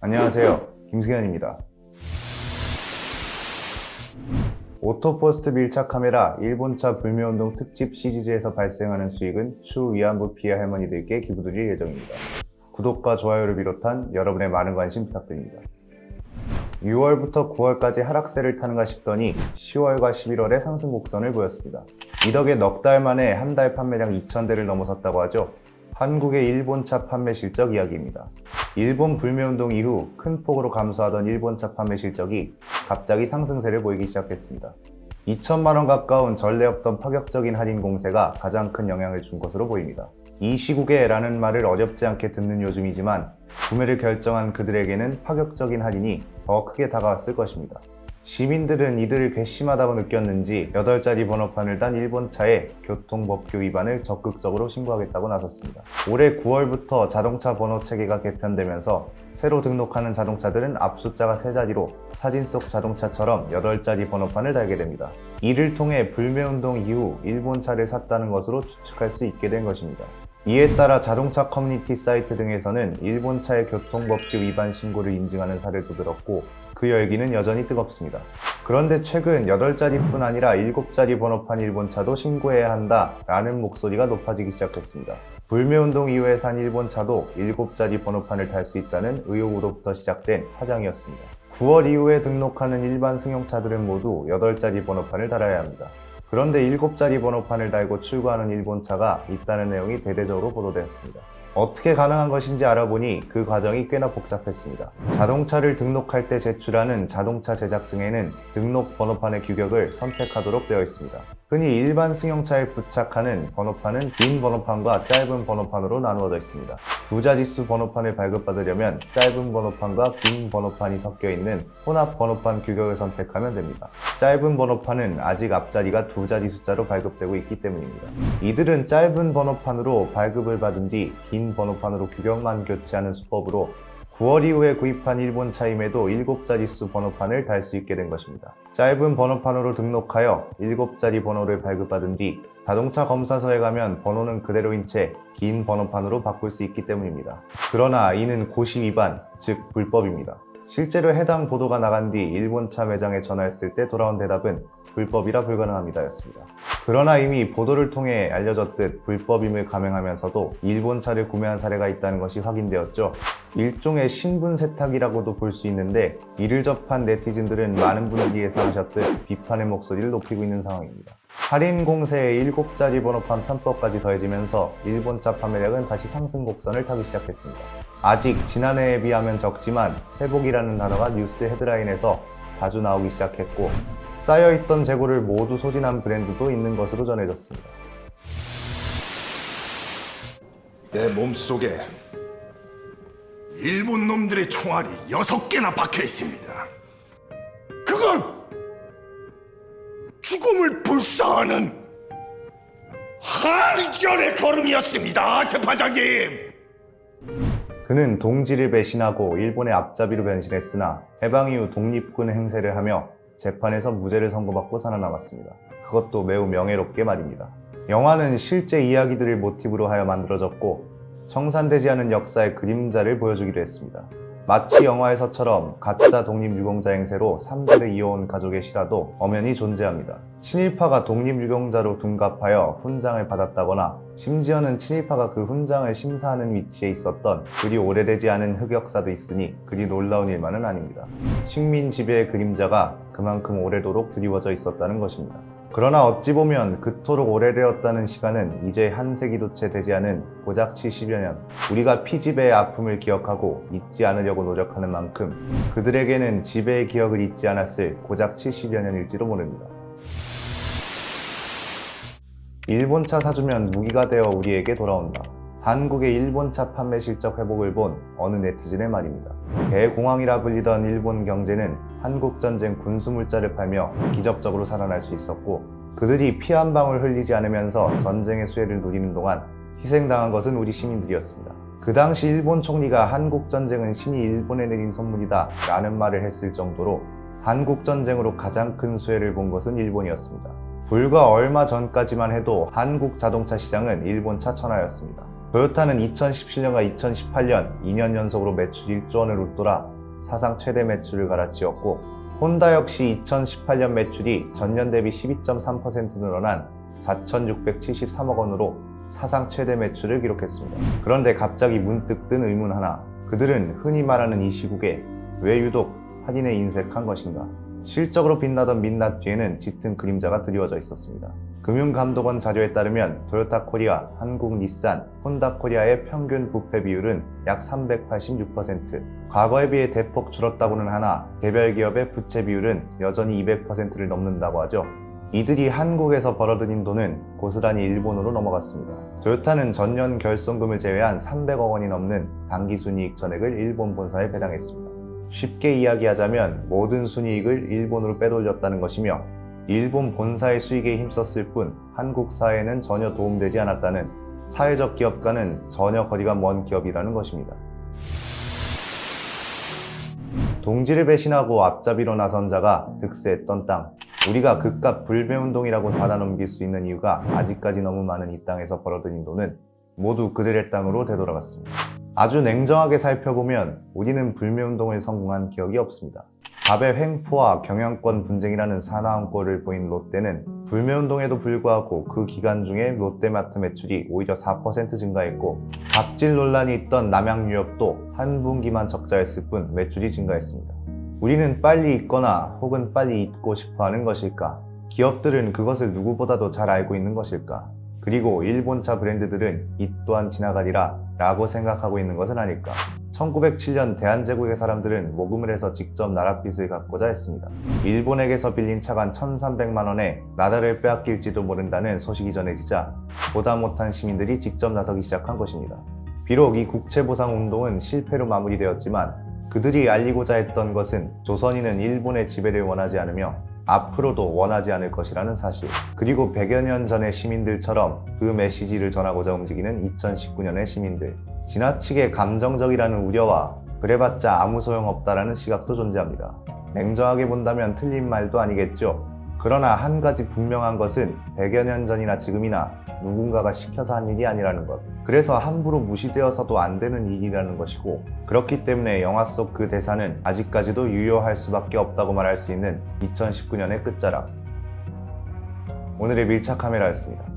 안녕하세요. 김승현입니다. 오토포스트 밀착 카메라 일본차 불매운동 특집 시리즈에서 발생하는 수익은 추후 위안부 피해 할머니들께 기부드릴 예정입니다. 구독과 좋아요를 비롯한 여러분의 많은 관심 부탁드립니다. 6월부터 9월까지 하락세를 타는가 싶더니 10월과 11월에 상승 곡선을 보였습니다. 이 덕에 넉 달 만에 한 달 판매량 2,000대를 넘어섰다고 하죠. 한국의 일본차 판매 실적 이야기입니다. 일본 불매운동 이후 큰 폭으로 감소하던 일본차 판매 실적이 갑자기 상승세를 보이기 시작했습니다. 2천만 원 가까운 전례 없던 파격적인 할인 공세가 가장 큰 영향을 준 것으로 보입니다. 이 시국에 라는 말을 어렵지 않게 듣는 요즘이지만 구매를 결정한 그들에게는 파격적인 할인이 더 크게 다가왔을 것입니다. 시민들은 이들을 괘씸하다고 느꼈는지 8자리 번호판을 단 일본차에 교통법규 위반을 적극적으로 신고하겠다고 나섰습니다. 올해 9월부터 자동차 번호 체계가 개편되면서 새로 등록하는 자동차들은 앞숫자가 3자리로 사진 속 자동차처럼 8자리 번호판을 달게 됩니다. 이를 통해 불매운동 이후 일본차를 샀다는 것으로 추측할 수 있게 된 것입니다. 이에 따라 자동차 커뮤니티 사이트 등에서는 일본차의 교통법규 위반 신고를 인증하는 사례도 들었고 그 열기는 여전히 뜨겁습니다. 그런데 최근 8자리뿐 아니라 7자리 번호판 일본차도 신고해야 한다라는 목소리가 높아지기 시작했습니다. 불매운동 이후에 산 일본차도 7자리 번호판을 달 수 있다는 의혹으로부터 시작된 파장이었습니다. 9월 이후에 등록하는 일반 승용차들은 모두 8자리 번호판을 달아야 합니다. 그런데 7자리 번호판을 달고 출고하는 일본차가 있다는 내용이 대대적으로 보도되었습니다. 어떻게 가능한 것인지 알아보니 그 과정이 꽤나 복잡했습니다. 자동차를 등록할 때 제출하는 자동차 제작증에는 등록 번호판의 규격을 선택하도록 되어 있습니다. 흔히 일반 승용차에 부착하는 번호판은 긴 번호판과 짧은 번호판으로 나누어져 있습니다. 두 자릿수 번호판을 발급받으려면 짧은 번호판과 긴 번호판이 섞여 있는 혼합 번호판 규격을 선택하면 됩니다. 짧은 번호판은 아직 앞자리가 2자리 숫자로 발급되고 있기 때문입니다. 이들은 짧은 번호판으로 발급을 받은 뒤 긴 번호판으로 규격만 교체하는 수법으로 9월 이후에 구입한 일본차임에도 7자릿수 번호판을 달 수 있게 된 것입니다. 짧은 번호판으로 등록하여 7자리 번호를 발급받은 뒤 자동차 검사서에 가면 번호는 그대로인 채 긴 번호판으로 바꿀 수 있기 때문입니다. 그러나 이는 고시 위반, 즉 불법입니다. 실제로 해당 보도가 나간 뒤 일본차 매장에 전화했을 때 돌아온 대답은 불법이라 불가능합니다 였습니다. 그러나 이미 보도를 통해 알려졌듯 불법임을 감행하면서도 일본차를 구매한 사례가 있다는 것이 확인되었죠. 일종의 신분 세탁이라고도 볼 수 있는데 이를 접한 네티즌들은 많은 분들이 예상하셨듯 비판의 목소리를 높이고 있는 상황입니다. 할인 공세에 7자리 번호판 편법까지 더해지면서 일본차 판매량은 다시 상승 곡선을 타기 시작했습니다. 아직 지난해에 비하면 적지만 회복이라는 단어가 뉴스 헤드라인에서 자주 나오기 시작했고 쌓여있던 재고를 모두 소진한 브랜드도 있는 것으로 전해졌습니다. 내 몸속에 일본 놈들의 총알이 6개나 박혀 있습니다. 그건 죽음을 불사하는 한전의 걸음이었습니다, 재판장님. 그는 동지를 배신하고 일본의 앞잡이로 변신했으나 해방 이후 독립군 행세를 하며 재판에서 무죄를 선고받고 살아남았습니다. 그것도 매우 명예롭게 말입니다. 영화는 실제 이야기들을 모티브로 하여 만들어졌고 청산되지 않은 역사의 그림자를 보여주기도 했습니다. 마치 영화에서처럼 가짜 독립유공자 행세로 3대를 이어온 가족의 실화도 엄연히 존재합니다. 친일파가 독립유공자로 둔갑하여 훈장을 받았다거나 심지어는 친일파가 그 훈장을 심사하는 위치에 있었던 그리 오래되지 않은 흑역사도 있으니 그리 놀라운 일만은 아닙니다. 식민 지배의 그림자가 그만큼 오래도록 드리워져 있었다는 것입니다. 그러나 어찌 보면 그토록 오래되었다는 시간은 이제 한 세기도 채 되지 않은 고작 70여 년, 우리가 피지배의 아픔을 기억하고 잊지 않으려고 노력하는 만큼 그들에게는 지배의 기억을 잊지 않았을 고작 70여 년일지도 모릅니다. 일본차 사주면 무기가 되어 우리에게 돌아온다. 한국의 일본차 판매 실적 회복을 본 어느 네티즌의 말입니다. 대공황이라 불리던 일본 경제는 한국전쟁 군수물자를 팔며 기적적으로 살아날 수 있었고 그들이 피 한 방울 흘리지 않으면서 전쟁의 수혜를 누리는 동안 희생당한 것은 우리 시민들이었습니다. 그 당시 일본 총리가 한국전쟁은 신이 일본에 내린 선물이다 라는 말을 했을 정도로 한국전쟁으로 가장 큰 수혜를 본 것은 일본이었습니다. 불과 얼마 전까지만 해도 한국 자동차 시장은 일본차 천하였습니다. 토요타는 2017년과 2018년 2년 연속으로 매출 1조 원을 웃돌아 사상 최대 매출을 갈아치웠고, 혼다 역시 2018년 매출이 전년 대비 12.3% 늘어난 4,673억 원으로 사상 최대 매출을 기록했습니다. 그런데 갑자기 문득 든 의문 하나, 그들은 흔히 말하는 이 시국에 왜 유독 한인에 인색한 것인가? 실적으로 빛나던 민낯 뒤에는 짙은 그림자가 드리워져 있었습니다. 금융감독원 자료에 따르면 토요타 코리아, 한국 닛산, 혼다 코리아의 평균 부패 비율은 약 386%, 과거에 비해 대폭 줄었다고는 하나 개별 기업의 부채 비율은 여전히 200%를 넘는다고 하죠. 이들이 한국에서 벌어들인 돈은 고스란히 일본으로 넘어갔습니다. 토요타는 전년 결손금을 제외한 300억 원이 넘는 당기순이익 전액을 일본 본사에 배당했습니다. 쉽게 이야기하자면 모든 순이익을 일본으로 빼돌렸다는 것이며, 일본 본사의 수익에 힘썼을 뿐 한국 사회에는 전혀 도움되지 않았다는, 사회적 기업과는 전혀 거리가 먼 기업이라는 것입니다. 동지를 배신하고 앞잡이로 나선 자가 득세했던 땅, 우리가 그깟 불매운동이라고 받아넘길 수 있는 이유가 아직까지 너무 많은 이 땅에서 벌어들인 돈은 모두 그들의 땅으로 되돌아갔습니다. 아주 냉정하게 살펴보면 우리는 불매운동을 성공한 기억이 없습니다. 밥의 횡포와 경영권 분쟁이라는 사나운 꼴을 보인 롯데는 불매운동에도 불구하고 그 기간 중에 롯데마트 매출이 오히려 4% 증가했고, 갑질 논란이 있던 남양유업도 한 분기만 적자였을 뿐 매출이 증가했습니다. 우리는 빨리 잊거나 혹은 빨리 잊고 싶어 하는 것일까? 기업들은 그것을 누구보다도 잘 알고 있는 것일까? 그리고 일본차 브랜드들은 이 또한 지나가리라 라고 생각하고 있는 것은 아닐까? 1907년 대한제국의 사람들은 모금을 해서 직접 나랏빚을 갚고자 했습니다. 일본에게서 빌린 차관 1300만 원에 나라를 빼앗길지도 모른다는 소식이 전해지자 보다 못한 시민들이 직접 나서기 시작한 것입니다. 비록 이 국채보상운동은 실패로 마무리되었지만 그들이 알리고자 했던 것은 조선인은 일본의 지배를 원하지 않으며 앞으로도 원하지 않을 것이라는 사실, 그리고 100여 년 전의 시민들처럼 그 메시지를 전하고자 움직이는 2019년의 시민들, 지나치게 감정적이라는 우려와 그래봤자 아무 소용없다라는 시각도 존재합니다. 냉정하게 본다면 틀린 말도 아니겠죠. 그러나 한 가지 분명한 것은 100여 년 전이나 지금이나 누군가가 시켜서 한 일이 아니라는 것, 그래서 함부로 무시되어서도 안 되는 일이라는 것이고, 그렇기 때문에 영화 속 그 대사는 아직까지도 유효할 수밖에 없다고 말할 수 있는 2019년의 끝자락. 오늘의 밀착 카메라였습니다.